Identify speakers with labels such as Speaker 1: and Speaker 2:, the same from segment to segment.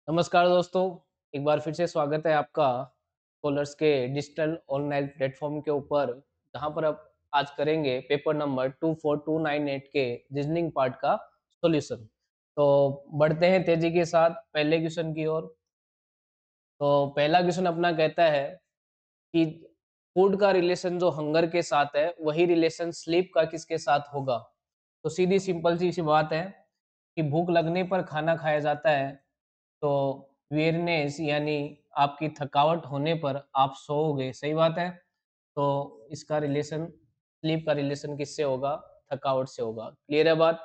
Speaker 1: नमस्कार दोस्तों, एक बार फिर से स्वागत है आपका स्कॉलर्स के डिजिटल ऑनलाइन प्लेटफॉर्म के ऊपर, जहाँ पर आप आज करेंगे पेपर नंबर 24298 के रीजनिंग पार्ट का सॉल्यूशन। तो बढ़ते हैं तेजी के साथ पहले क्वेश्चन की ओर। तो पहला क्वेश्चन अपना कहता है कि फूड का रिलेशन जो हंगर के साथ है, वही रिलेशन स्लीप का किसके साथ होगा? तो सीधी सिंपल सी बात है कि भूख लगने पर खाना खाया जाता है, तो वीयरनेस यानी आपकी थकावट होने पर आप सोओगे, सही बात है। तो इसका रिलेशन स्लीप का रिलेशन किससे होगा? थकावट से होगा। क्लियर है बात?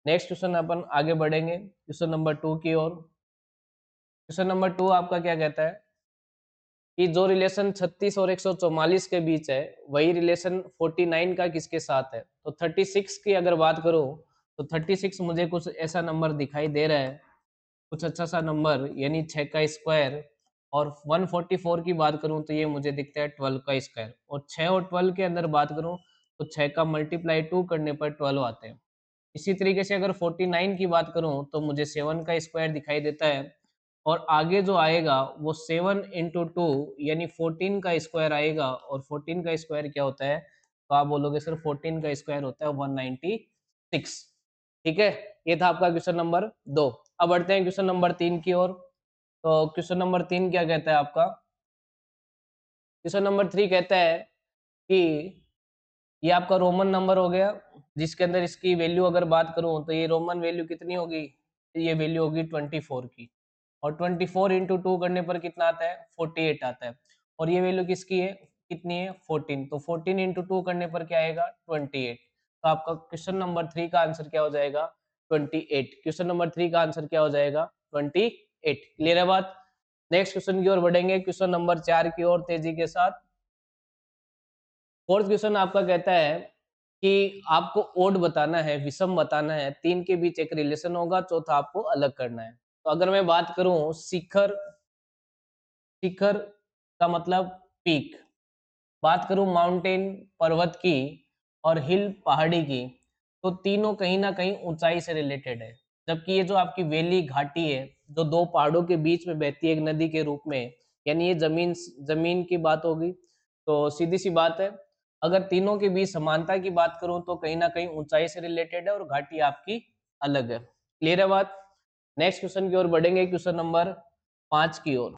Speaker 1: नेक्स्ट क्वेश्चन अपन आगे बढ़ेंगे क्वेश्चन नंबर 2 की ओर। क्वेश्चन नंबर 2 आपका क्या कहता है कि जो रिलेशन 36 और 144 के बीच है, वही रिलेशन 49 का किसके साथ है? तो 36 की अगर बात करूँ, तो 36 मुझे कुछ ऐसा नंबर दिखाई दे रहा है, कुछ अच्छा सा नंबर यानी 6 का स्क्वायर। और 144 की बात करूं तो ये मुझे दिखता है 12 का स्क्वायर। और 6 और 12 के अंदर बात करूं तो 6 का मल्टीप्लाई 2 करने पर 12 आते हैं। इसी तरीके से अगर 49 की बात करूं तो मुझे 7 का स्क्वायर दिखाई देता है। और आगे जो आएगा वो 7 इंटू टू यानी 14 का स्क्वायर आएगा। और 14 का स्क्वायर क्या होता है? तो आप बोलोगे सर 14 का स्क्वायर होता है 196। ठीक है, ये था आपका क्वेश्चन नंबर 2। अब बढ़ते हैं क्वेश्चन नंबर 3 की ओर। तो क्वेश्चन नंबर 3 क्या कहता है आपका? क्वेश्चन नंबर 3 कहता है कि ये आपका रोमन नंबर हो गया, जिसके अंदर इसकी वैल्यू अगर बात करूं तो ये रोमन वैल्यू कितनी होगी? ये वैल्यू होगी 24 की। और 24 इंटू टू करने पर कितना आता है? 48 आता है। और ये वैल्यू किसकी है? कितनी है? 14। तो 14 इंटू टू करने पर क्या आएगा? 28। तो आपका क्वेश्चन नंबर 3 का आंसर क्या हो जाएगा? 28। क्वेश्चन नंबर 3 का आंसर क्या हो जाएगा? 28। क्लियर है बात? नेक्स्ट क्वेश्चन की ओर बढ़ेंगे, क्वेश्चन नंबर 4 की ओर तेजी के साथ। फोर्थ क्वेश्चन आपका कहता है कि आपको ओड बताना है, विषम बताना है, तीन के बीच एक रिलेशन होगा, चौथा आपको अलग करना है। तो अगर मैं बात करूं शिखर, शिखर का मतलब पीक, बात करूं माउंटेन पर्वत की, और हिल पहाड़ी की, तो तीनों कहीं ना कहीं ऊंचाई से रिलेटेड है। जबकि ये जो आपकी वैली घाटी है, जो दो पहाड़ों के बीच में बहती है एक नदी के रूप में, यानी ये जमीन जमीन की बात होगी। तो सीधी सी बात है, अगर तीनों के बीच समानता की बात करूं तो कहीं ना कहीं ऊंचाई से रिलेटेड है और घाटी आपकी अलग है। क्लियर है बात? नेक्स्ट क्वेश्चन की ओर बढ़ेंगे, क्वेश्चन नंबर 5 की ओर।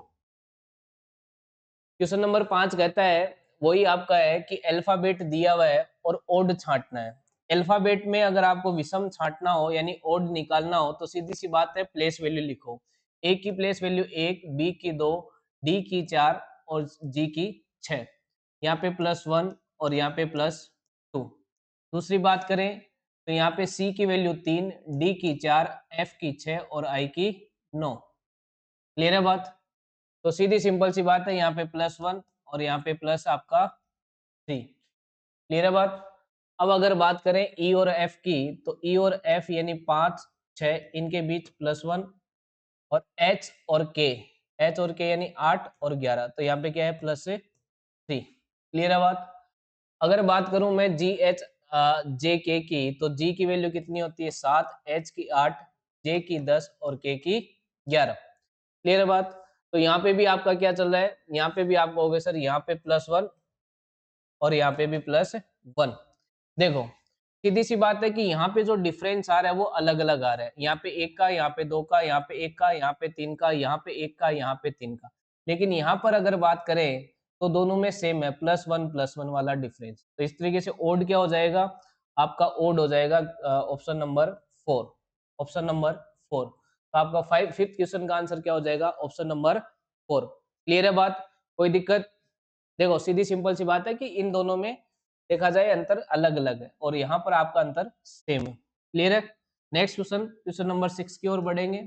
Speaker 1: क्वेश्चन नंबर 5 कहता है, वही आपका है कि अल्फाबेट दिया हुआ है और ओड छांटना है। अल्फाबेट में अगर आपको विषम छांटना हो यानी ओड निकालना हो तो सीधी सी बात है, प्लेस वैल्यू लिखो। ए की प्लेस वैल्यू 1, बी की 2, डी की 4 और जी की 6। यहाँ पे +1 और यहाँ पे +2। दूसरी बात करें तो यहाँ पे सी की वैल्यू 3, डी की 4, एफ की 6 और आई की 9। क्लियर है बात? तो सीधी सिंपल सी बात है, यहाँ पे +1 और यहाँ पे प्लस आपका 3। क्लियर है बात? अब अगर बात करें ई और एफ की, तो ई और एफ यानी 5, 6 इनके बीच +1। और एच और के, एच और के यानी 8 और 11, तो यहाँ पे क्या है? +3। क्लियर है बात? अगर बात करूं मैं जी एच जे के की, तो जी की वैल्यू कितनी होती है? 7, एच की 8, जे की 10 और के की 11। क्लियर है बात? तो यहाँ पे भी आपका क्या चल रहा है? यहाँ पे भी आप कहोगे सर यहाँ पे +1 और यहाँ पे भी +1। देखो, सीधी सी बात है कि यहाँ पे जो डिफरेंस आ रहा है वो अलग अलग आ रहा है। यहाँ पे 1 का, यहाँ पे 2 का, यहाँ पे 1 का, यहाँ पे 3 का, यहाँ पे 1 का, यहाँ पे 3 का। लेकिन यहाँ पर अगर बात करें तो दोनों में सेम है, +1 वाला डिफरेंस। तो इस तरीके से ओड क्या हो जाएगा? आपका ओड हो जाएगा ऑप्शन नंबर 4। Option number 4। तो आपका 5th क्वेश्चन का आंसर क्या हो जाएगा? Option number 4। क्लियर है बात? कोई दिक्कत? देखो, सीधी सिंपल सी बात है कि इन दोनों में देखा जाए अंतर अलग अलग है और यहाँ पर आपका अंतर सेम है। क्लियर है? नेक्स्ट क्वेश्चन, क्वेश्चन नंबर 6 की ओर बढ़ेंगे।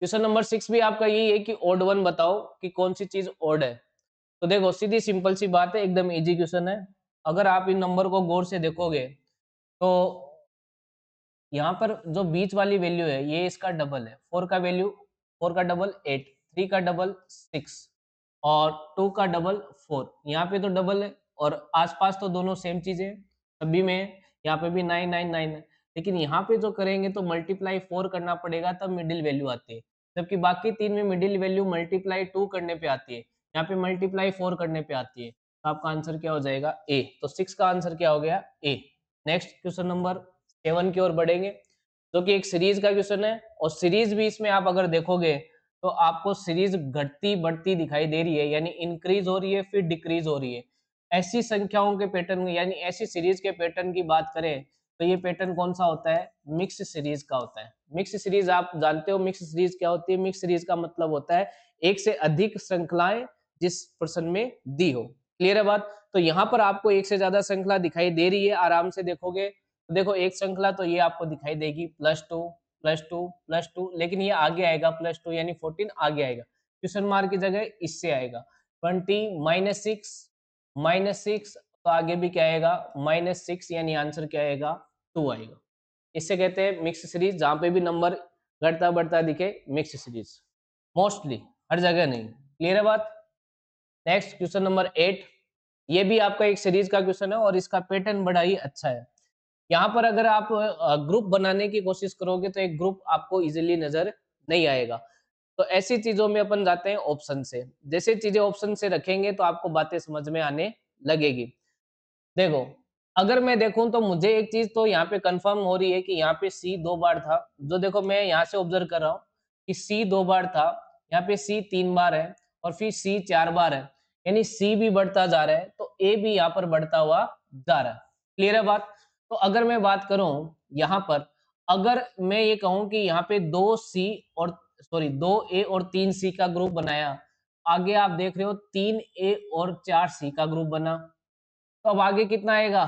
Speaker 1: क्वेश्चन नंबर 6 भी आपका यही है कि ओड वन बताओ कि कौन सी चीज ओड है। तो देखो, सीधी सिंपल सी बात है, एकदम इजी क्वेश्चन है। अगर आप इन नंबर को गौर से देखोगे तो यहाँ पर जो बीच वाली वैल्यू है ये इसका डबल है। 4 का वैल्यू, 4 का डबल 8, 3 का डबल 6 और 2 का डबल 4। यहाँ पे तो डबल है और आसपास तो दोनों सेम चीजें हैं। सभी में यहाँ पे भी 9 9 9 है। लेकिन यहाँ पे जो करेंगे तो मल्टीप्लाई 4 करना पड़ेगा तब मिडिल वैल्यू आती है, जबकि बाकी 3 में मिडिल वैल्यू मल्टीप्लाई 2 करने पे आती है, यहाँ पे मल्टीप्लाई 4 करने पे आती है। तो आपका आंसर क्या हो जाएगा? ए। तो 6 का आंसर क्या हो गया? ए। नेक्स्ट क्वेश्चन नंबर 7 की ओर बढ़ेंगे, जो कि एक सीरीज का क्वेश्चन है, और सीरीज भी इसमें आप अगर देखोगे तो आपको सीरीज घटती बढ़ती दिखाई दे रही है, यानी इंक्रीज हो रही है फिर डिक्रीज हो रही है। ऐसी संख्याओं के पैटर्न यानी ऐसी सीरीज के पैटर्न की बात करें तो ये पैटर्न कौन सा होता है? मिक्स सीरीज का होता है। मिक्स सीरीज आप जानते हो मिक्स सीरीज क्या होती है? मिक्स सीरीज का मतलब होता है एक से अधिक श्रृंखलाएं जिस प्रश्न में दी हो। क्लियर है बात? तो यहाँ पर आपको एक से ज्यादा श्रृंखला दिखाई दे रही है, आराम से देखोगे तो देखो एक श्रृंखला तो ये आपको दिखाई देगी +2 +2 +2, लेकिन ये आगे आएगा +2 यानी 14 आगे आएगा, क्वेश्चन मार्क की जगह इससे आएगा 20 -6 तो आगे भी क्या आएगा? -6 यानी आंसर क्या आएगा? 2 आएगा। इससे कहते हैं मिक्स सीरीज, जहां पे भी नंबर घटता बढ़ता दिखे मिक्स सीरीज, मोस्टली, हर जगह नहीं। क्लियर है बात? नेक्स्ट क्वेश्चन नंबर 8, ये भी आपका एक सीरीज का क्वेश्चन है और इसका पैटर्न बड़ा ही अच्छा है। यहाँ पर अगर आप ग्रुप बनाने की कोशिश करोगे तो एक ग्रुप आपको इजीली नजर नहीं आएगा। तो ऐसी चीजों में अपन जाते हैं ऑप्शन से। जैसे चीजें ऑप्शन से रखेंगे तो आपको बातें समझ में आने लगेगी। देखो, अगर मैं देखूं तो मुझे एक चीज तो यहाँ पे कंफर्म हो रही है कि यहाँ पे सी 2 बार था। जो देखो मैं यहाँ से ऑब्जर्व कर रहा हूँ कि सी 2 बार था, यहाँ पे सी 3 बार है और फिर सी 4 बार है, यानी सी भी बढ़ता जा रहा है तो ए भी यहाँ पर बढ़ता हुआ जा रहा है। क्लियर है बात? तो अगर मैं बात करूं यहाँ पर, अगर मैं ये कहूं कि यहाँ पे 2 और 2 ए और 3 सी का ग्रुप बनाया, आगे आप देख रहे हो 3 ए और 4 सी का ग्रुप बना, तो अब आगे कितना आएगा?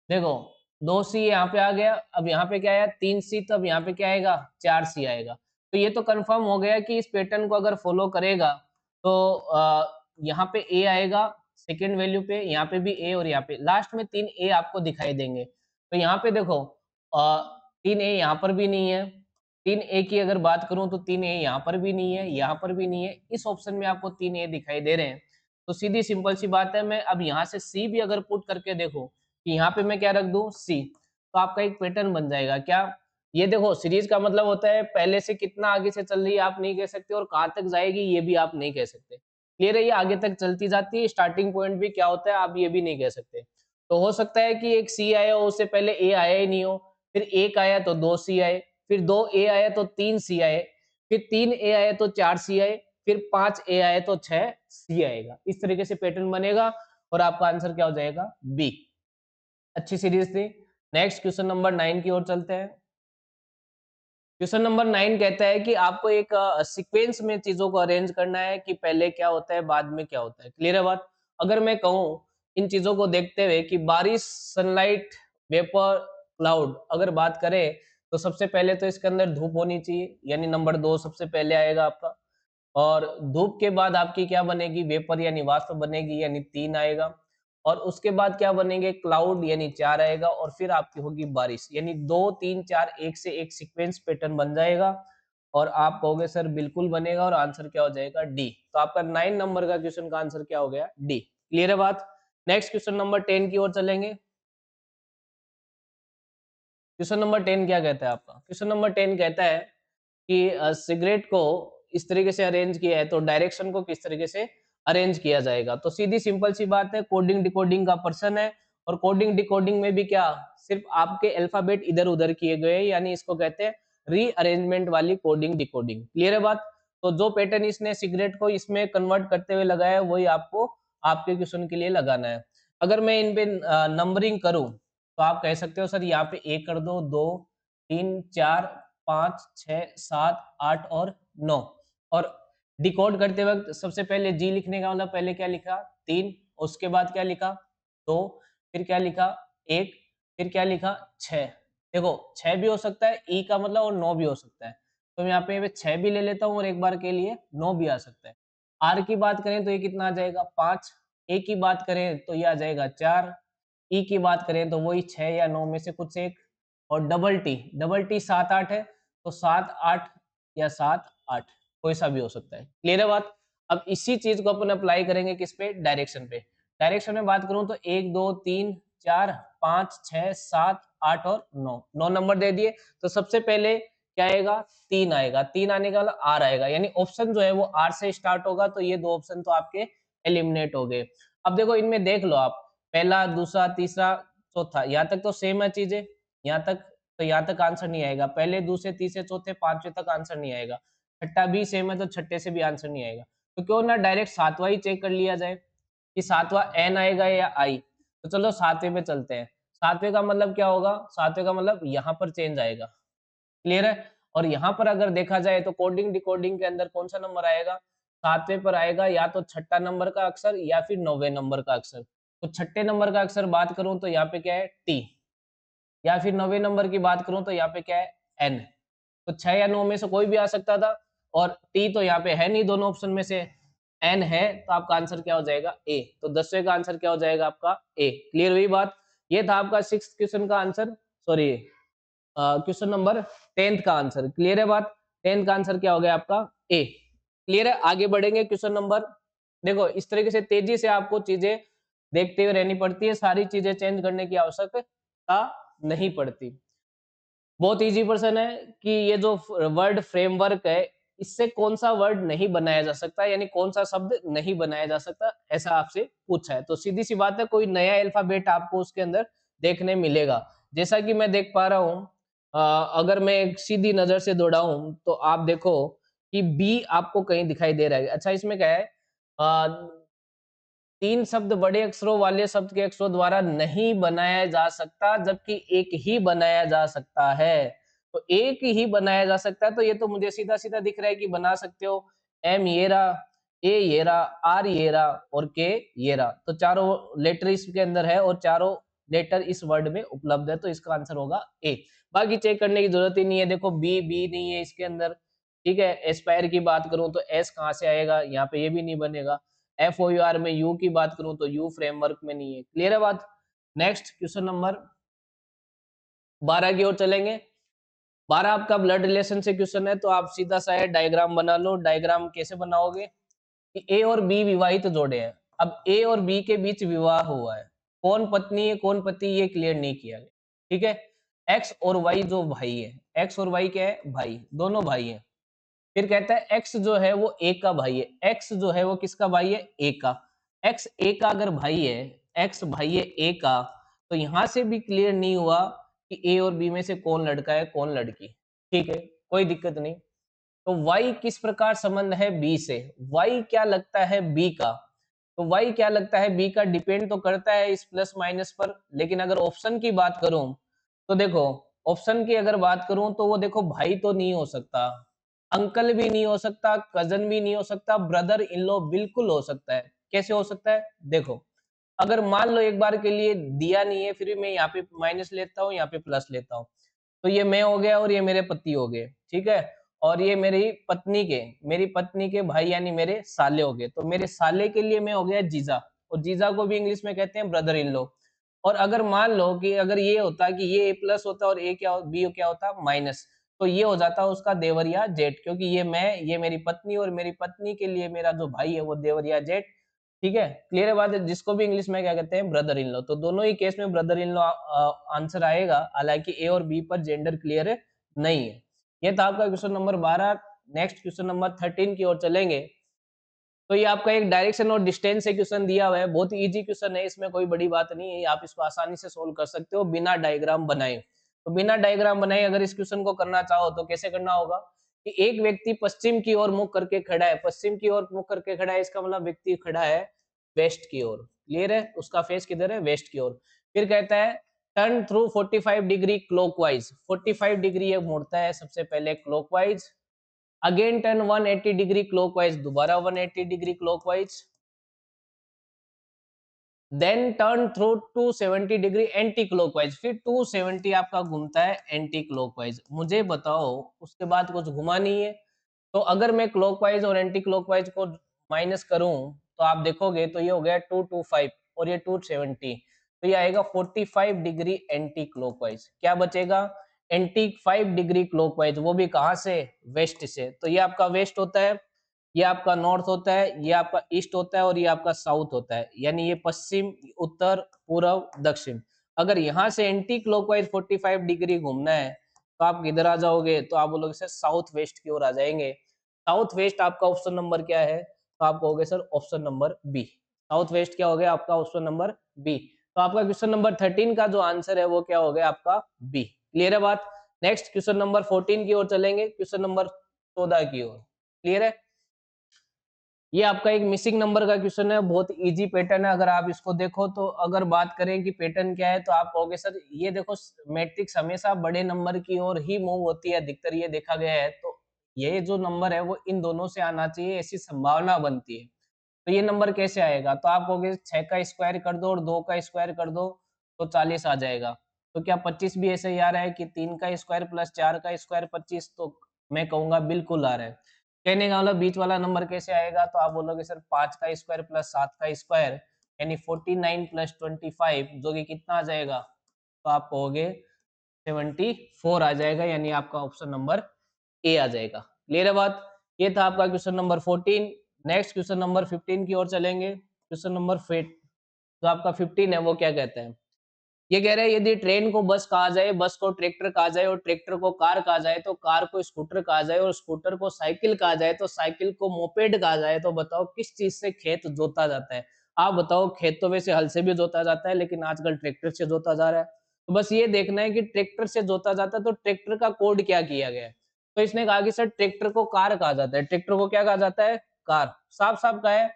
Speaker 1: देखो 2 सी यहाँ पे आ गया, अब यहाँ पे क्या आया? 3 सी, तो अब यहाँ पे क्या आएगा? 4 सी आएगा। तो ये तो कंफर्म हो गया कि इस पैटर्न को अगर फॉलो करेगा तो यहाँ पे ए आएगा सेकेंड वैल्यू पे, यहाँ पे भी ए और यहाँ पे लास्ट में 3 ए आपको दिखाई देंगे। तो यहाँ पे देखो 3 ए यहाँ पर भी नहीं है, 3 ए की अगर बात करूं तो 3 ए यहाँ पर भी नहीं है, यहाँ पर भी नहीं है, इस ऑप्शन में आपको 3 ए दिखाई दे रहे हैं। तो सीधी सिंपल सी बात है, मैं अब यहाँ से सी भी अगर पुट करके देखो कि यहाँ पे मैं क्या रख दूं? सी, तो आपका एक पैटर्न बन जाएगा। क्या? ये देखो सीरीज का मतलब होता है पहले से कितना आगे से चल रही है आप नहीं कह सकते, और कहाँ तक जाएगी ये भी आप नहीं कह सकते। क्लियर है? ये आगे तक चलती जाती है, स्टार्टिंग पॉइंट भी क्या होता है आप ये भी नहीं कह सकते। तो हो सकता है कि एक सी आया हो, उससे पहले ए आया ही नहीं हो, फिर एक आया तो 2 सी आए, फिर 2 ए आया तो 3 सी आए, फिर 3 ए आए तो 4 सी आए, फिर 5 ए आए तो 6 सी आएगा। इस तरीके से पैटर्न बनेगा और आपका आंसर क्या हो जाएगा? बी। अच्छी सीरीज थी। नेक्स्ट क्वेश्चन नंबर 9 की ओर चलते हैं। क्वेश्चन नंबर 9 कहता है कि आपको एक सीक्वेंस में चीजों को अरेंज करना है कि पहले क्या होता है बाद में क्या होता है। क्लियर है बात? अगर मैं कहूं इन चीजों को देखते हुए कि बारिश, सनलाइट, वेपर, क्लाउड अगर बात करें तो सबसे पहले तो इसके अंदर धूप होनी चाहिए, यानी नंबर 2 सबसे पहले आएगा आपका। और धूप के बाद आपकी क्या बनेगी? वेपर यानी वाष्प बनेगी, यानी 3 आएगा। और उसके बाद क्या बनेंगे? क्लाउड यानी 4 आएगा, और फिर आपकी होगी बारिश, यानी 2 3 4 एक से एक सीक्वेंस पैटर्न बन जाएगा। और आप कहोगे सर बिल्कुल बनेगा, और आंसर क्या हो जाएगा? डी। तो आपका 9 नंबर का क्वेश्चन का आंसर क्या हो गया? डी। क्लियर है बात? नेक्स्ट क्वेश्चन नंबर 10 की ओर चलेंगे। क्वेश्चन नंबर 10 क्या कहता है आपका? क्वेश्चन नंबर 10 कहता है कि सिगरेट को इस तरीके से अरेंज किया है तो डायरेक्शन को किस तरीके से अरेंज किया जाएगा। तो सीधी सिंपल सी बात है, कोडिंग डिकोडिंग का पर्सन है, और कोडिंग डिकोडिंग में भी क्या सिर्फ आपके अल्फाबेट इधर उधर किए गए, यानी इसको कहते हैं रीअरेंजमेंट वाली कोडिंग डिकोडिंग। क्लियर है बात? तो जो पैटर्न इसने सिगरेट को इसमें कन्वर्ट करते हुए लगाया है वही आपको आपके क्वेश्चन के लिए लगाना है। अगर मैं इन पे नंबरिंग करूं तो आप कह सकते हो सर यहाँ पे 1 कर दो, 2 3 4 5 6 7 8 और 9। और डिकोड करते वक्त सबसे पहले जी लिखने का मतलब पहले क्या लिखा? 3, उसके बाद क्या लिखा? 2, फिर क्या लिखा? 1, फिर क्या लिखा? 6। देखो 6 भी हो सकता है ई का मतलब, और 9 भी हो सकता है। तो मैं यहाँ पे 6 भी ले लेता हूँ और एक बार के लिए 9 भी आ सकता है। आर की बात करें तो ये कितना आ जाएगा? 5। ए की बात करें तो ये आ जाएगा 4। ई की बात करें तो वही 6 या 9 में से कुछ एक। और डबल टी 7 8 है, तो 7 8 या 7 8 कोई सा भी हो सकता है। क्लियर है बात? अब इसी चीज को अपन अप्लाई करेंगे किस पे? डायरेक्शन पे। डायरेक्शन में बात करूं तो 1 2 3 4 5 6 7 8 और 9, 9 नंबर दे दिए। तो सबसे पहले क्या आएगा, 3 आएगा, 3 आने का मतलब आर आएगा, यानी ऑप्शन जो है वो आर से स्टार्ट होगा। तो ये 2 ऑप्शन तो आपके एलिमिनेट हो गए। अब देखो इनमें देख लो आप, पहला, दूसरा, तीसरा, चौथा, यहाँ तक तो सेम है चीजें, यहाँ तक, तो यहाँ तक आंसर नहीं आएगा। पहले, दूसरे, तीसरे, चौथे, पांचवे तक आंसर नहीं आएगा। छठा भी सेम है तो छठे से भी आंसर नहीं आएगा। तो क्यों ना डायरेक्ट सातवां ही चेक कर लिया जाए कि सातवां एन आएगा या आई। तो चलो सातवें पे चलते हैं। सातवें का मतलब क्या होगा, सातवें का मतलब यहाँ पर चेंज आएगा। क्लियर है। और यहाँ पर अगर देखा जाए तो कोडिंग डिकोडिंग के अंदर कौन सा नंबर आएगा, सातवें पर आएगा या तो छठा नंबर का अक्षर या फिर नौवे नंबर का अक्षर। तो छठे नंबर का अक्षर बात करूं तो यहाँ पे क्या है, टी, या फिर नौवे नंबर की बात करूं तो यहाँ पे क्या है, एन। तो 6 या 9 में से कोई भी आ सकता था, और टी तो यहाँ पे है नहीं दोनों ऑप्शन में से, एन है, तो आपका आंसर क्या हो जाएगा, ए। तो 10वें का आंसर क्या हो जाएगा आपका, ए। क्लियर हुई बात। ये था आपका 6th क्वेश्चन का answer, sorry question number 10th का आंसर। क्लियर है बात। 10th का आंसर क्या हो गया आपका, ए। क्लियर है। आगे बढ़ेंगे क्वेश्चन नंबर, देखो इस तरीके से तेजी से आपको चीजें देखते हुए रहनी पड़ती है, सारी चीजें चेंज करने की आवश्यकता नहीं पड़ती। बहुत इजी पर्सन है कि ये जो वर्ड फ्रेमवर्क है, इससे कौन सा वर्ड नहीं बनाया जा सकता, यानी कौन सा शब्द नहीं बनाया जा सकता, ऐसा आपसे पूछा है। तो सीधी सी बात है, कोई नया अल्फाबेट आपको उसके अंदर देखने मिलेगा। जैसा कि मैं देख पा रहा हूँ, अगर मैं एक सीधी नजर से दौड़ाऊं तो आप देखो कि बी आपको कहीं दिखाई दे रहा है। अच्छा इसमें क्या है, तीन शब्द बड़े अक्षरों वाले शब्द के अक्षरों द्वारा नहीं बनाया जा सकता, जबकि एक ही बनाया जा सकता है। तो एक ही बनाया जा सकता है, तो ये तो मुझे सीधा सीधा दिख रहा है कि बना सकते हो। एम ये रहा, ए ये रहा, आर ये रहा और के ये रहा। तो चारों लेटर इसके अंदर है और चारों लेटर इस वर्ड में उपलब्ध है, तो इसका आंसर होगा ए। बाकी चेक करने की जरूरत ही नहीं है। देखो बी, बी नहीं है इसके अंदर, ठीक है। एस्पायर की बात करूं तो एस कहां से आएगा, यहाँ पे ये भी नहीं बनेगा। एफ ओ यू आर में यू की बात करूं तो यू फ्रेमवर्क में नहीं है। क्लियर है बात। नेक्स्ट क्वेश्चन नंबर 12 की ओर चलेंगे। 12 आपका ब्लड रिलेशन से क्वेश्चन है, तो आप सीधा सा है डायग्राम बना लो। डायग्राम कैसे बनाओगे कि ए और बी विवाहित जोड़े हैं। अब ए और बी के बीच विवाह हुआ है, कौन पत्नी है कौन पति ये क्लियर नहीं किया गया, ठीक है। एक्स और वाई जो भाई है, एक्स और वाई क्या है, भाई, दोनों भाई है। फिर कहता है एक्स जो है वो ए का भाई है। एक्स जो है वो किसका भाई है, ए का। एक्स ए का अगर भाई है, एक्स भाई है ए का, तो यहां से भी क्लियर नहीं हुआ कि ए और बी में से कौन लड़का है कौन लड़की, ठीक है, कोई दिक्कत नहीं। तो y किस प्रकार संबंध है b से, y क्या लगता है b का। तो y क्या लगता है b का डिपेंड तो करता है इस प्लस माइनस पर, लेकिन अगर ऑप्शन की बात करूं तो देखो, ऑप्शन की अगर बात करूं तो वो देखो भाई तो नहीं हो सकता, अंकल भी नहीं हो सकता, कजन भी नहीं हो सकता, ब्रदर इन लॉ बिल्कुल हो सकता है। कैसे हो सकता है, देखो अगर मान लो एक बार के लिए दिया नहीं है, फिर मैं यहाँ पे माइनस लेता हूँ, यहाँ पे प्लस लेता हूँ, तो ये मैं हो गया और ये मेरे पति हो गए, ठीक है। और ये मेरी पत्नी के भाई यानी मेरे साले हो गए। तो मेरे साले के लिए मैं हो गया जीजा, और जीजा को भी इंग्लिश में कहते हैं ब्रदर इन लॉ। और अगर मान लो कि अगर ये होता कि ये ए प्लस होता और ए क्या बी क्या होता माइनस, तो ये हो जाता उसका देवर या जेठ, क्योंकि ये मैं, ये मेरी पत्नी, और मेरी पत्नी के लिए मेरा जो भाई है वो देवर या जेठ, ठीक है। क्लियर है बात है, जिसको भी इंग्लिश में क्या कहते हैं, ब्रदर इन लॉ। तो दोनों ही केस में ब्रदर इन लॉ आंसर आएगा, हालांकि ए और बी पर जेंडर क्लियर नहीं है। ये था आपका question number 12। Next question number 13 की ओर चलेंगे। तो ये आपका एक डायरेक्शन और डिस्टेंस से क्वेश्चन दिया हुआ है, बहुत ही इजी क्वेश्चन है, इसमें कोई बड़ी बात नहीं है, आप इसको आसानी से सोल्व कर सकते हो बिना डायग्राम बनाए। तो बिना डायग्राम बनाए अगर इस क्वेश्चन को करना चाहो तो कैसे करना होगा कि एक व्यक्ति पश्चिम की ओर मुख करके खड़ा है, पश्चिम की ओर मुख करके खड़ा है, इसका मतलब व्यक्ति खड़ा है वेस्ट की ओर। क्लियर है, उसका फेस किधर है, वेस्ट की ओर। फिर कहता है turn through 45 degree clockwise, 45 degree ये मुड़ता है सबसे पहले clockwise, again turn 180 degree clockwise, दोबारा 180 degree clockwise, then turn through 270 degree anti clockwise, फिर 270 आपका घूमता है एंटी क्लॉकवाइज। मुझे बताओ उसके बाद कुछ घुमा नहीं है। तो अगर मैं क्लॉकवाइज और एंटी क्लॉकवाइज को माइनस करूं तो आप देखोगे तो ये हो गया 225 और ये 270, तो ये आएगा 45 डिग्री एंटी क्लॉकवाइज। क्या बचेगा, एंटी 5 डिग्री क्लॉकवाइज, वो भी कहां से, वेस्ट से। तो ये आपका वेस्ट होता है, ये आपका नॉर्थ होता है, ये आपका ईस्ट होता है और ये आपका साउथ होता है, यानी ये पश्चिम, उत्तर, पूर्व, दक्षिण। अगर यहाँ से एंटी क्लॉकवाइज 45 डिग्री घूमना है तो आप किधर आ जाओगे, तो आप बोलोगे सर साउथ वेस्ट की ओर आ जाएंगे। साउथ वेस्ट आपका ऑप्शन नंबर क्या है, तो आप कहोगे sir option number B. South west क्या हो गया आपका, ऑप्शन नंबर बी। तो आपका क्वेश्चन नंबर 13 का जो आंसर है वो क्या हो गया आपका बी। क्लियर है बात। नेक्स्ट क्वेश्चन नंबर 14 की ओर चलेंगे, क्वेश्चन नंबर 14 की ओर। क्लियर है। ये आपका एक मिसिंग नंबर का क्वेश्चन है, बहुत इजी पैटर्न है। अगर आप इसको देखो तो अगर बात करें कि पैटर्न क्या है, तो आप कहोगे सर ये देखो मैट्रिक्स हमेशा बड़े नंबर की ओर ही मूव होती है, अधिकतर ये देखा गया है। तो ये जो नंबर है वो इन दोनों से आना चाहिए, ऐसी संभावना बनती है। तो ये नंबर कैसे आएगा, तो आप कहोगे 6 का स्क्वायर कर दो और 2 का स्क्वायर कर दो तो 40 आ जाएगा। तो क्या 25 भी ऐसे ही आ रहा है कि 3 का स्क्वायर प्लस 4 का स्क्वायर 25, तो मैं कहूंगा बिल्कुल आ रहा है। कहने का मतलब बीच वाला नंबर कैसे आएगा, तो आप बोलोगे सर 5 का स्क्वायर प्लस 7 का स्क्वायर यानी 49 प्लस 25 जो कि कितना आ जाएगा, तो आप कहोगे 74 आ जाएगा, यानी आपका ऑप्शन नंबर ए आ जाएगा। क्लियर है बात। ये था आपका question number 14। Next question number 15 की ओर चलेंगे। क्वेश्चन नंबर जो आपका 15 है वो क्या कहता है, ये कह रहा है यदि ट्रेन को बस कहा जाए, बस को ट्रैक्टर कहा जाए और ट्रैक्टर को कार कहा जाए, तो कार को स्कूटर कहा जाए और स्कूटर को साइकिल कहा जाए, तो साइकिल को मोपेड कहा जाए, तो बताओ किस चीज से खेत जोता जाता है। आप बताओ, खेत तो वैसे हल से भी जोता जाता है लेकिन आजकल ट्रैक्टर से जोता जा रहा है। तो बस ये देखना है कि ट्रैक्टर से जोता जाता है तो ट्रैक्टर का कोड क्या किया गया है। तो इसने कहा कि सर ट्रैक्टर को कार कहा जाता है। ट्रैक्टर को क्या कहा जाता है, कार। साफ साफ कहा है,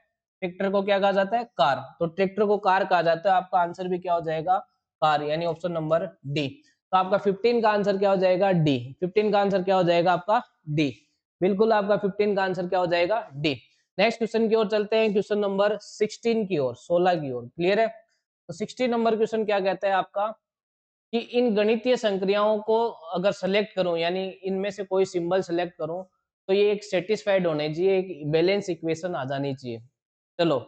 Speaker 1: ट्रैक्टर को क्या कहा जाता है, कार। तो ट्रैक्टर को कार कहा जाता है, आपका आंसर भी क्या हो जाएगा, कार, यानी ऑप्शन नंबर डी। तो आपका 15 का आंसर क्या हो जाएगा, डी। 15 का आंसर क्या हो जाएगा आपका, डी। बिल्कुल आपका 15 का आंसर क्या हो जाएगा, डी। नेक्स्ट क्वेश्चन की ओर चलते हैं, क्वेश्चन नंबर 16 की ओर, 16 की ओर। क्लियर है। तो 16 नंबर क्वेश्चन क्या कहता है आपका, कि इन गणितीय संक्रियाओं को अगर सेलेक्ट करूं, यानी इनमें से कोई सिंबल सेलेक्ट करूं, तो ये एक सेटिस्फाइड होने चाहिए, एक बैलेंस इक्वेशन आ जानी चाहिए। चलो,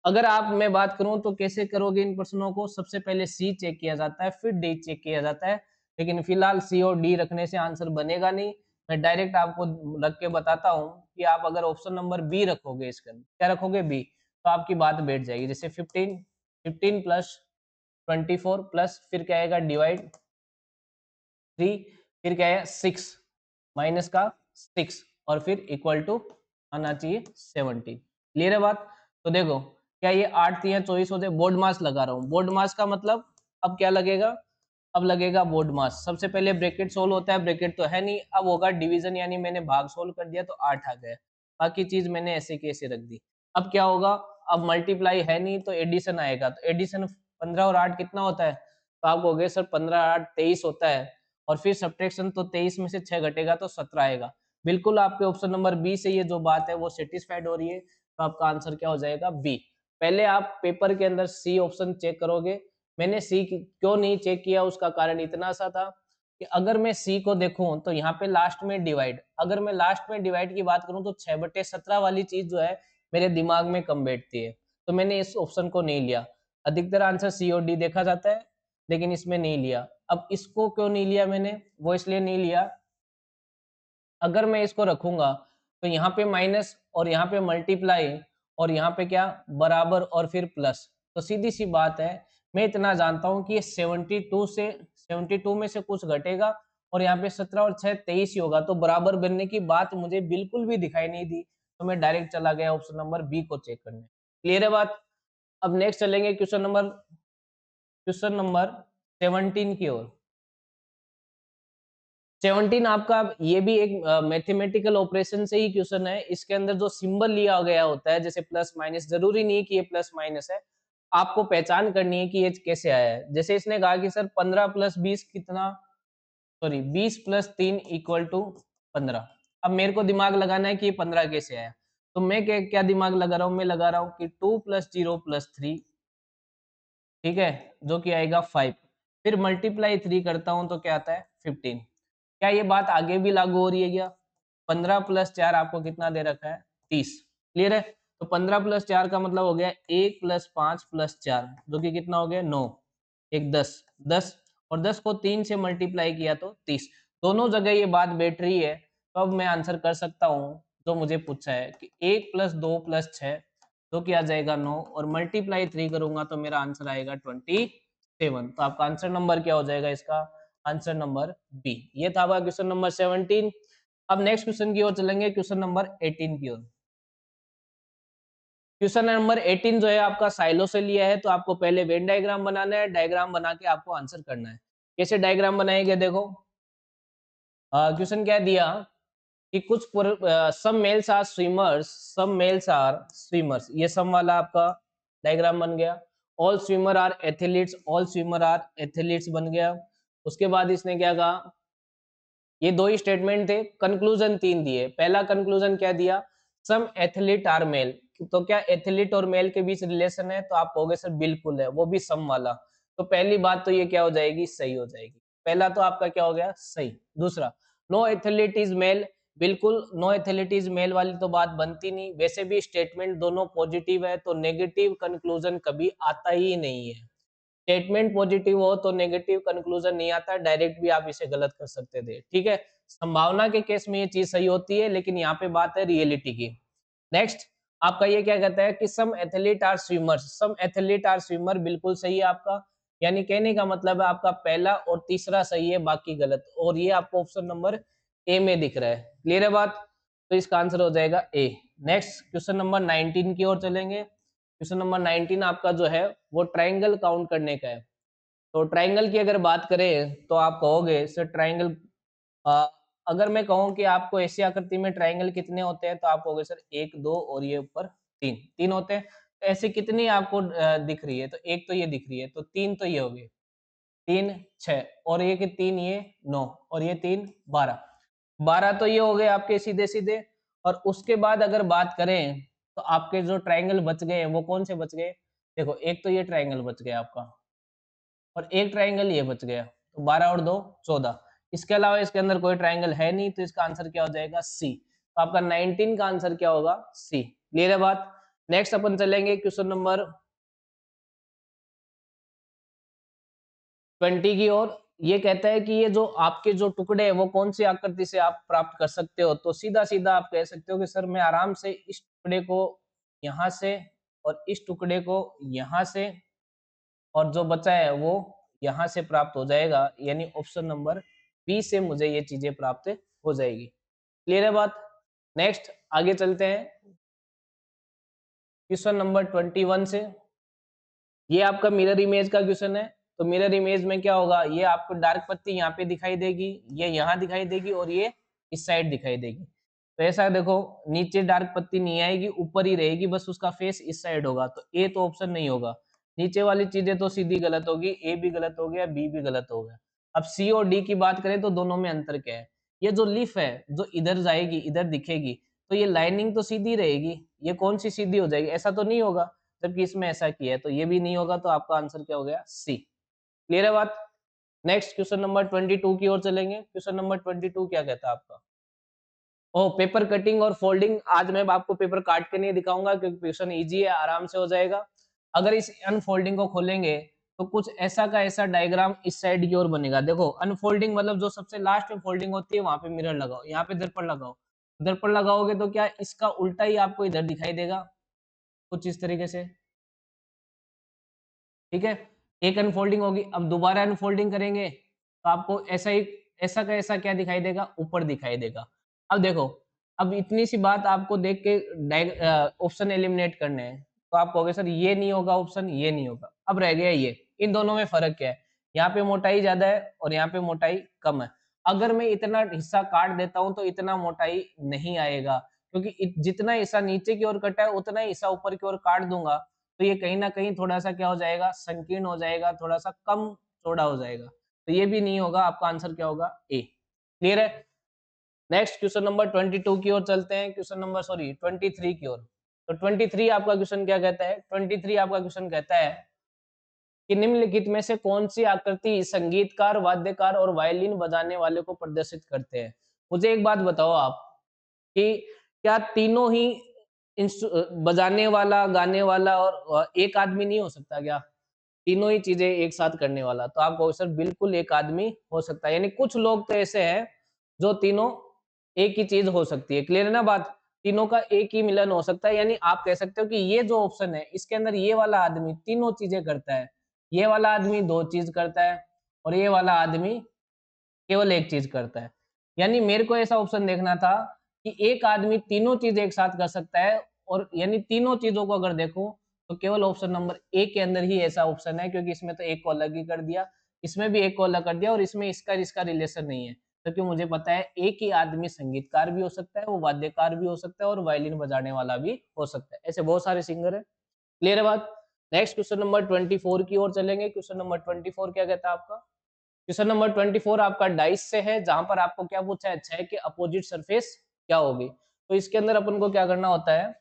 Speaker 1: अगर आप मैं बात करूं तो कैसे करोगे इन प्रश्नों को, सबसे पहले सी चेक किया जाता है, फिर डी चेक किया जाता है। लेकिन फिलहाल सी और डी रखने से आंसर बनेगा नहीं। मैं डायरेक्ट आपको रख के बताता हूं कि आप अगर ऑप्शन नंबर बी रखोगे, इसके अंदर क्या रखोगे, बी, तो आपकी बात बैठ जाएगी। जैसे 15, 15 प्लस 24 प्लस फिर क्या आएगा, डिवाइड 3, फिर क्या है 6, माइनस का 6, और फिर इक्वल टू आना चाहिए 70। क्लियर है बात। तो देखो, क्या ये 8 3 24 होते, बोर्ड मास लगा रहा हूँ। बोर्ड मास का मतलब अब क्या लगेगा, अब लगेगा बोर्ड मास। सबसे पहले ब्रैकेट सोल्व होता है, ब्रैकेट तो है नहीं, अब होगा डिवीजन, यानी मैंने भाग सोल्व कर दिया तो 8 आ गया। बाकी चीज मैंने ऐसे की ऐसे रख दी। अब क्या होगा, अब मल्टीप्लाई है नहीं तो एडिशन आएगा। तो एडिशन 15 और 8 कितना होता है, तो आप कहोगे सर 15 8 23 होता है। और फिर सब्ट्रैक्शन, तो 23 में से 6 घटेगा तो 17 आएगा। बिल्कुल आपके ऑप्शन नंबर बी से ये जो बात है वो सेटिस्फाइड हो रही है। तो आपका आंसर क्या हो जाएगा, बी। पहले आप पेपर के अंदर सी ऑप्शन चेक करोगे। मैंने सी क्यों नहीं चेक किया, उसका कारण इतना सा था कि अगर मैं सी को देखूं तो यहाँ पे लास्ट में डिवाइड, अगर मैं लास्ट में डिवाइड की बात करूं तो 6/17 वाली चीज जो है मेरे दिमाग में कम बैठती है। तो मैंने इस ऑप्शन को नहीं लिया। अधिकतर आंसर सी और डी देखा जाता है, लेकिन इसमें नहीं लिया। अब इसको क्यों नहीं लिया मैंने, वो इसलिए नहीं लिया, अगर मैं इसको रखूंगा तो यहाँ पे माइनस और यहाँ पे मल्टीप्लाई और यहाँ पे क्या, बराबर और फिर प्लस। तो सीधी सी बात है, मैं इतना जानता हूँ कि ये 72 में से कुछ घटेगा और यहाँ पे 17 और 6 23 ही होगा, तो बराबर बनने की बात मुझे बिल्कुल भी दिखाई नहीं दी। तो मैं डायरेक्ट चला गया ऑप्शन नंबर बी को चेक करने। क्लियर है बात। अब नेक्स्ट चलेंगे क्वेश्चन नंबर 17 की ओर। 17 आपका ये भी एक मैथमेटिकल ऑपरेशन से ही क्वेश्चन है। इसके अंदर जो सिंबल लिया गया होता है, जैसे प्लस माइनस, जरूरी नहीं है कि ये प्लस माइनस है, आपको पहचान करनी है कि ये कैसे आया है। जैसे इसने कहा कि सर 15 प्लस 20 कितना, सॉरी 20 प्लस 3 इक्वल टू 15। अब मेरे को दिमाग लगाना है कि ये 15 कैसे आया। तो मैं क्या क्या दिमाग लगा रहा हूँ, मैं लगा रहा हूँ कि 2 प्लस 0 प्लस 3, ठीक है, जो कि आएगा 5। फिर मल्टीप्लाई 3 करता हूं तो क्या आता है 15। क्या ये बात आगे भी लागू हो रही है क्या, 15 प्लस 4 आपको कितना दे रखा है 30। क्लियर है। तो 15 प्लस 4 का मतलब हो गया 1 प्लस 5 प्लस 4, जो कि कितना हो गया 9, एक 10, 10 और 10 को 3 से मल्टीप्लाई किया तो 30। दोनों जगह ये बात बैठ रही है। तो अब मैं आंसर कर सकता हूँ जो मुझे पूछा है कि 1 प्लस 2 प्लस 6, जो कि आ जाएगा 9, और मल्टीप्लाई 3 करूंगा तो मेरा आंसर आएगा 27। 7। तो आपका आंसर नंबर क्या हो जाएगा इसका? Answer number B. ये था आपका क्वेश्चन नंबर 17। अब नेक्स्ट क्वेश्चन की ओर चलेंगे, क्वेश्चन नंबर 18 की ओर। क्वेश्चन नंबर 18 जो है आपका साइलो से लिया है, तो आपको पहले वेन डायग्राम बनाना है, डायग्राम बना के आपको आंसर करना है। कैसे डायग्राम बनाएंगे देखो, क्वेश्चन क्या दिया कि some males are swimmers, some males are swimmers, ये सम वाला आपका डायग्राम बन गया। All swimmer are athletes, all swimmer are athletes बन गया। उसके बाद इसने क्या कहा, ये दो ही स्टेटमेंट थे, कंक्लूजन तीन दिए। पहला कंक्लूजन क्या दिया, सम एथलीट आर मेल, तो क्या एथलीट और मेल के बीच रिलेशन है? तो आप कहोगे सर बिल्कुल है, वो भी सम वाला। तो पहली बात तो ये क्या हो जाएगी, सही हो जाएगी। पहला तो आपका क्या हो गया, सही। दूसरा, नो एथलीट इज मेल, बिल्कुल नो एथलीट इज मेल वाली तो बात बनती नहीं। वैसे भी स्टेटमेंट दोनों पॉजिटिव है, तो नेगेटिव कंक्लूजन कभी आता ही नहीं है। स्टेटमेंट पॉजिटिव हो तो नेगेटिव कंक्लूजन नहीं आता, डायरेक्ट भी आप इसे गलत कर सकते थे, ठीक है। संभावना के केस में ये चीज सही होती है, लेकिन यहाँ पे बात है रियलिटी की। नेक्स्ट, आपका ये क्या कहता है कि some athlete are swimmers, some athlete are swimmer बिल्कुल सही है आपका। यानी कहने का मतलब है आपका पहला और तीसरा सही है, बाकी गलत। और ये आपको ऑप्शन नंबर ए में दिख रहा है। क्लियर है बात? तो इसका आंसर हो जाएगा ए। नेक्स्ट क्वेश्चन नंबर 19 की ओर चलेंगे। क्वेश्चन नंबर 19 आपका जो है वो ट्राइंगल काउंट करने का है। तो ट्राइंगल की अगर बात करें तो आप कहोगे सर ट्राइंगल, अगर मैं कहूँ कि आपको ऐसी आकृति में ट्राइंगल कितने होते हैं, तो आप कहोगे सर 1 2 और ये ऊपर 3 3 होते हैं। तो ऐसे कितनी आपको दिख रही है? तो एक तो ये दिख रही है, तो 3 तो ये हो गए, 3 6 और ये कि 3 ये 9 और ये 3 12, 12 तो ये हो गए आपके सीधे सीधे। और उसके बाद अगर बात करें तो आपके जो ट्राइंगल बच गए हैं वो कौन से बच गए? देखो, एक तो ये ट्राइंगल बच गया आपका और एक ट्राइंगल ये बच गया, तो 12 और 2 14। इसके अलावा इसके अंदर कोई ट्राइंगल है नहीं, तो इसका आंसर क्या हो जाएगा, सी। तो आपका 19 का आंसर क्या होगा, सी। क्लियर है बात? नेक्स्ट अपन चलेंगे क्वेश्चन नंबर 20 की ओर। ये कहता है कि ये जो आपके जो टुकड़े हैं वो कौन सी आकृति से आप प्राप्त कर सकते हो? तो सीधा सीधा आप कह सकते हो कि सर मैं आराम से इस टुकड़े को यहाँ से और इस टुकड़े को यहाँ से और जो बचा है वो यहाँ से प्राप्त हो जाएगा, यानी ऑप्शन नंबर बी से मुझे ये चीजें प्राप्त हो जाएगी। क्लियर है बात? नेक्स्ट आगे चलते हैं क्वेश्चन नंबर 21 से। ये आपका मिरर इमेज का क्वेश्चन है। तो मिरर इमेज में क्या होगा, ये आपको डार्क पत्ती यहाँ पे दिखाई देगी, ये यहाँ दिखाई देगी और ये इस साइड दिखाई देगी। तो ऐसा देखो, नीचे डार्क पत्ती नहीं आएगी, ऊपर ही रहेगी, बस उसका फेस इस साइड होगा। तो ए तो ऑप्शन नहीं होगा। नीचे वाली चीजें तो सीधी गलत होगी, ए भी गलत हो गया, बी भी गलत हो गया। अब सी और डी की बात करें तो दोनों में अंतर क्या है? ये जो लीफ है जो इधर जाएगी इधर दिखेगी, तो ये लाइनिंग तो सीधी रहेगी, ये कौन सी सीधी हो जाएगी? ऐसा तो नहीं होगा, जबकि इसमें ऐसा किया है, तो ये भी नहीं होगा। तो आपका आंसर क्या हो गया, सी। क्लियर है बात? नेक्स्ट क्वेश्चन नंबर 22 की ओर चलेंगे। क्वेश्चन नंबर 22 क्या कहता है आपका, ओ पेपर कटिंग और फोल्डिंग। आज मैं आपको पेपर काट के नहीं दिखाऊंगा क्योंकि क्वेश्चन इजी है, आराम से हो जाएगा। अगर इस अनफोल्डिंग को खोलेंगे तो कुछ ऐसा का ऐसा डायग्राम इस साइड की ओर बनेगा। देखो, अनफोल्डिंग मतलब जो सबसे लास्ट में फोल्डिंग होती है वहां पे मिरर लगाओ, यहाँ पे दर्पण लगाओ। दर्पण लगाओगे तो क्या इसका उल्टा ही आपको इधर दिखाई देगा, कुछ इस तरीके से। ठीक है, एक अनफोल्डिंग होगी, अब दोबारा अनफोल्डिंग करेंगे तो आपको ऐसा ही, ऐसा का ऐसा क्या दिखाई देगा, ऊपर दिखाई देगा। अब देखो, अब इतनी सी बात आपको देख के ऑप्शन एलिमिनेट करने हैं, तो आप कहोगे सर ये नहीं होगा ऑप्शन, ये नहीं होगा। अब रह गया ये, इन दोनों में फर्क क्या है? यहाँ पे मोटाई ज्यादा है और यहाँ पे मोटाई कम है। अगर मैं इतना हिस्सा काट देता हूं तो इतना मोटाई नहीं आएगा, क्योंकि जितना हिस्सा नीचे की ओर कटा है उतना ही हिस्सा ऊपर की ओर काट दूंगा, तो ये कहीं न कहीं थोड़ा-सा क्या हो जाएगा, संकीर्ण हो जाएगा, थोड़ा-सा कम चौड़ा हो जाएगा। तो ये भी नहीं होगा, आपका आंसर क्या होगा, ए। क्लियर है? नेक्स्ट क्वेश्चन नंबर 22 की ओर चलते हैं, क्वेश्चन नंबर सॉरी 23 की ओर। तो 23 आपका क्वेश्चन क्या कहता है? 23 आपका क्वेश्चन कहता है कि निम्नलिखित में से कौन-सी आकृति संगीतकार, वाद्यकार और वायलिन बजाने वाले को प्रदर्शित करते हैं? मुझे एक बात बताओ आप कि क्या तीनों ही बजाने वाला, गाने वाला और एक आदमी नहीं हो सकता क्या? तीनों ही चीजें एक साथ करने वाला। तो आप कहोगे सर बिल्कुल एक आदमी हो सकता है, यानी कुछ लोग तो ऐसे हैं जो तीनों एक ही चीज हो सकती है। क्लियर है ना बात? तीनों का एक ही मिलन हो सकता है, यानी आप कह सकते हो कि ये जो ऑप्शन है इसके अंदर ये वाला आदमी तीनों चीजें करता है। ये वाला आदमी 2 चीज करता है और ये वाला आदमी केवल एक चीज करता है। यानी मेरे को ऐसा ऑप्शन देखना था कि एक आदमी तीनों चीज एक साथ कर सकता है, और यानी तीनों चीजों को अगर देखूं तो केवल ऑप्शन नंबर ए के अंदर ही ऐसा ऑप्शन है, क्योंकि इसमें तो एक को अलग ही कर दिया, इसमें भी एक को अलग कर दिया, और इसमें इसका इसका रिलेशन नहीं है। क्योंकि मुझे पता है एक ही आदमी संगीतकार भी हो सकता है, वो वाद्यकार भी हो सकता है, और वायलिन बजाने वाला भी हो सकता है। ऐसे बहुत सारे सिंगर है। क्लियर है बात? नेक्स्ट क्वेश्चन नंबर 24 की ओर चलेंगे। क्वेश्चन नंबर 24 क्या कहता है आपका? क्वेश्चन नंबर 24 आपका डाइस से है, जहां पर आपको क्या पूछा है, 6 के अपोजिट सरफेस क्या होगी। तो इसके अंदर अपन को क्या करना होता है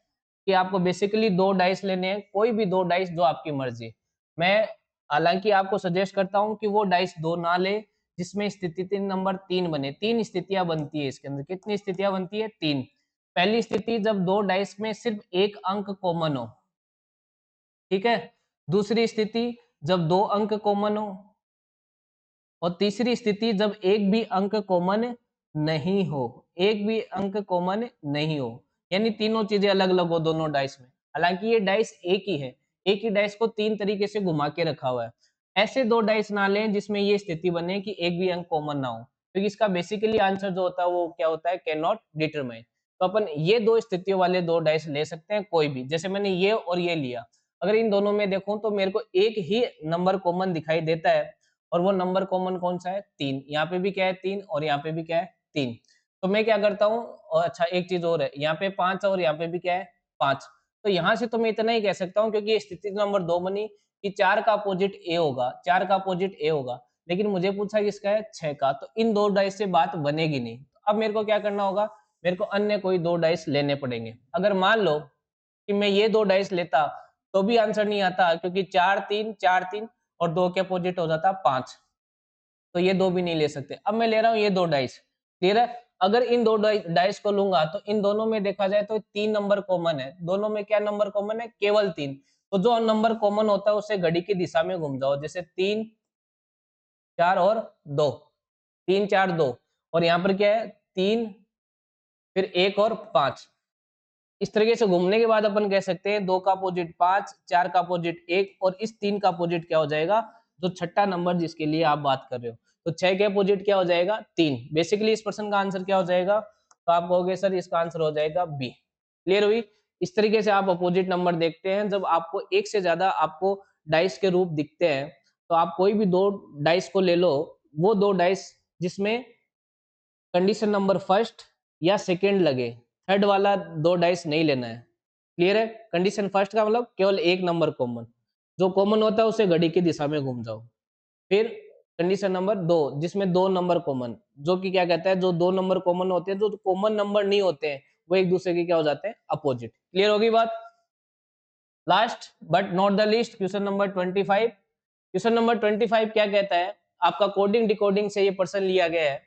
Speaker 1: कि आपको बेसिकली 2 डाइस लेने हैं, कोई भी 2 डाइस जो आपकी मर्जी। मैं हालांकि आपको सजेस्ट करता हूं कि वो डाइस 2 ना ले जिसमें स्थिति नंबर 3 बने। 3 स्थितियां बनती है इसके अंदर। कितनी स्थितियां बनती है? 3। पहली स्थिति जब 2 डाइस में सिर्फ एक अंक कॉमन हो, ठीक है। दूसरी स्थिति जब 2 अंक कॉमन हो, और तीसरी स्थिति जब एक भी अंक कॉमन नहीं हो। एक भी अंक कॉमन नहीं हो, यानी तीनों चीजें अलग अलग हो दोनों डाइस में। हालांकि ये डाइस एक ही है, एक ही डाइस को 3 तरीके से घुमा के रखा हुआ है। ऐसे 2 डाइस ना लें जिसमें ये स्थिति बने कि एक भी अंक कॉमन ना हो, क्योंकि इसका बेसिकली आंसर जो होता है वो क्या होता है, कैन नॉट डिटरमाइन। तो अपन ये 2 स्थितियों वाले 2 डाइस ले सकते हैं कोई भी। जैसे मैंने ये और ये लिया, अगर इन दोनों में देखूं तो मेरे को एक ही नंबर कॉमन दिखाई देता है, और वो नंबर कॉमन कौन सा है? 3। यहाँ पे भी क्या है? 3, और यहाँ पे भी क्या है? 3। तो मैं क्या करता हूँ, और अच्छा एक चीज और है, यहाँ पे 5 और यहाँ पे भी क्या है? 5। तो यहाँ से तो मैं इतना ही कह सकता हूँ, क्योंकि स्थिति नंबर 2 बनी कि 4 का अपोजिट ए होगा, 4 का अपोजिट ए होगा, लेकिन मुझे पूछा किसका है? 6 का। तो इन 2 डाइस से बात बनेगी नहीं। तो अब मेरे को क्या करना होगा? मेरे को अन्य कोई 2 डाइस लेने पड़ेंगे। अगर मान लो कि मैं ये 2 डाइस लेता तो भी आंसर नहीं आता, क्योंकि 4 3 और 2 के अपोजिट हो जाता 5। तो ये 2 भी नहीं ले सकते। अब मैं ले रहा हूँ ये 2 डाइस। क्लियर है? अगर इन 2 डाइस को लूंगा तो इन दोनों में देखा जाए तो 3 नंबर कॉमन है। दोनों में क्या नंबर कॉमन है? केवल 3। तो जो नंबर कॉमन होता है उसे घड़ी की दिशा में घुम जाओ, जैसे 3 4 और 2। 3 4 2, और यहाँ पर क्या है? 3 फिर 1 और 5। इस तरीके से घूमने के बाद अपन कह सकते हैं 2 का अपोजिट 5, 4 का अपोजिट 1, और इस 3 का अपोजिट क्या हो जाएगा? जो छठा नंबर जिसके लिए आप बात कर रहे हो। तो 6 के अपोजिट क्या हो जाएगा? 3। बेसिकली इस प्रश्न का आंसर क्या हो जाएगा? तो आप कहोगे सर इसका आंसर हो जाएगा बी। क्लियर हुई? इस तरीके से आप अपोजिट नंबर देखते हैं। जब आपको एक से ज्यादा आपको डाइस के रूप दिखते हैं, तो आप कोई भी 2 डाइस को ले लो, वो 2 डाइस जिसमें कंडीशन नंबर फर्स्ट या सेकंड लगे, थर्ड वाला 2 डाइस नहीं लेना है। क्लियर है? कंडीशन फर्स्ट का मतलब केवल एक नंबर कॉमन, जो कॉमन होता है उसे घड़ी की दिशा में घूम जाओ। फिर कंडीशन नंबर 2 जिसमें 2 नंबर कॉमन, जो कि क्या कहता है, जो 2 नंबर कॉमन होते हैं, जो कॉमन नंबर नहीं होते हैं, वो एक दूसरे के क्या हो जाते हैं? अपोजिट। क्लियर होगी बात? Last but not the least, question number 25। Question number 25 क्या कहता है? आपका कोडिंग डिकोडिंग से ये प्रश्न लिया गया है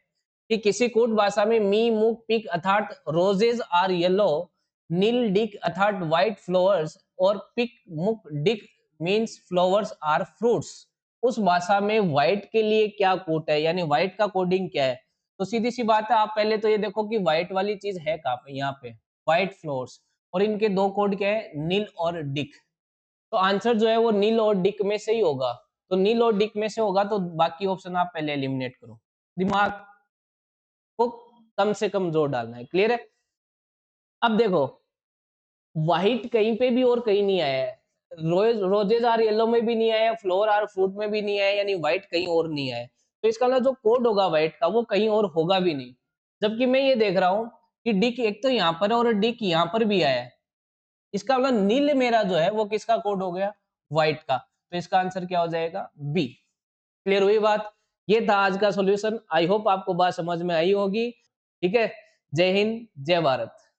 Speaker 1: कि किसी कूट भाषा में मी मुक पिक अर्थात रोजेज आर येलो, नील डिक अर्थात व्हाइट फ्लावर्स, और पिक मुक डिक मींस फ्लावर्स आर फ्रूट्स। उस भाषा में व्हाइट के लिए क्या कोट है, यानी व्हाइट का कोडिंग क्या है? तो सीधी सी बात है, आप पहले तो ये देखो कि व्हाइट वाली चीज है कहाँ पे? यहाँ पे व्हाइट फ्लावर्स, और इनके 2 कोड क्या है? नील और डिक। तो आंसर जो है वो नील और डिक में से ही होगा। तो नील और डिक में से होगा, तो बाकी ऑप्शन आप पहले एलिमिनेट करो। दिमाग को कम से कम जोर डालना है। क्लियर है? अब देखो, व्हाइट कहीं पे भी और कहीं नहीं आया है। रोजेज आर येलो में भी नहीं आया, फ्लोर आर फ्रूट में भी नहीं आया, यानी व्हाइट कहीं और नहीं आया। तो इसका मतलब जो कोड होगा व्हाइट का वो कहीं और होगा भी नहीं। जबकि मैं ये देख रहा हूँ कि डिक एक तो यहाँ पर है और डिक यहाँ पर भी आया है। इसका मतलब नील मेरा जो है वो किसका कोड हो गया? व्हाइट का। तो इसका आंसर क्या हो जाएगा? बी। क्लियर हुई बात? ये था आज का सॉल्यूशन। आई होप आपको बात समझ में आई होगी। ठीक है? जय हिंद, जय भारत।